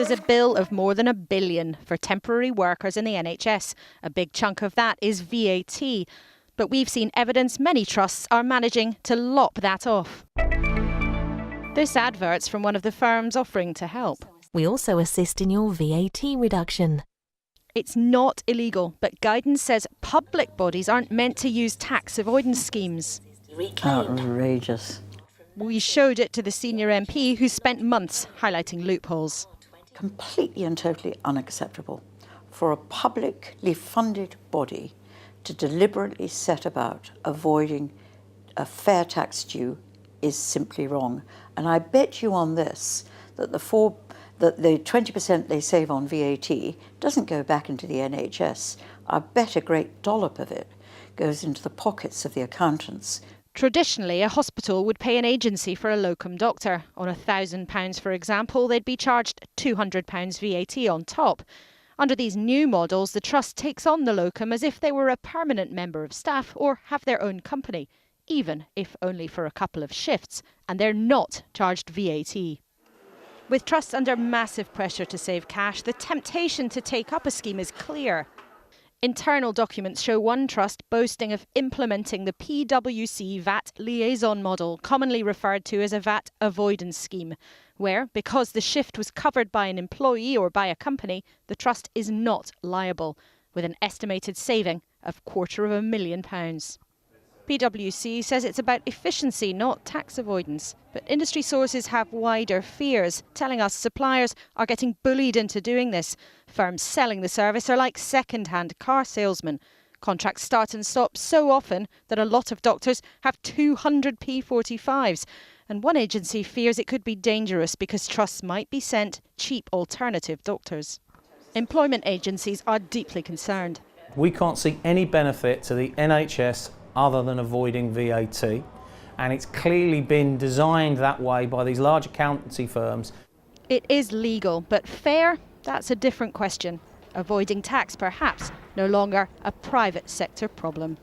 There's a bill of more than £1 billion for temporary workers in the NHS. A big chunk of that is VAT. But we've seen evidence many trusts are managing to lop that off. This advert's from one of the firms offering to help. We also assist in your VAT reduction. It's not illegal, but guidance says public bodies aren't meant to use tax avoidance schemes. Outrageous. We showed it to the senior MP who spent months highlighting loopholes. Completely and totally unacceptable for a publicly funded body to deliberately set about avoiding a fair tax due is simply wrong. And I bet you on this that the 20% they save on VAT doesn't go back into the NHS. I bet a great dollop of it goes into the pockets of the accountants. Traditionally, a hospital would pay an agency for a locum doctor. On £1,000, for example, they'd be charged £200 VAT on top. Under these new models, the trust takes on the locum as if they were a permanent member of staff or have their own company, even if only for a couple of shifts, and they're not charged VAT. With trusts under massive pressure to save cash, the temptation to take up a scheme is clear. Internal documents show one trust boasting of implementing the PwC VAT liaison model, commonly referred to as a VAT avoidance scheme, where, because the shift was covered by an employee or by a company, the trust is not liable, with an estimated saving of £250,000. PwC says it's about efficiency, not tax avoidance. But industry sources have wider fears, telling us suppliers are getting bullied into doing this. Firms selling the service are like second-hand car salesmen. Contracts start and stop so often that a lot of doctors have 200 P45s. And one agency fears it could be dangerous because trusts might be sent cheap alternative doctors. Employment agencies are deeply concerned. We can't see any benefit to the NHS other than avoiding VAT, and it's clearly been designed that way by these large accountancy firms. It is legal, but fair? That's a different question. Avoiding tax, perhaps, no longer a private sector problem.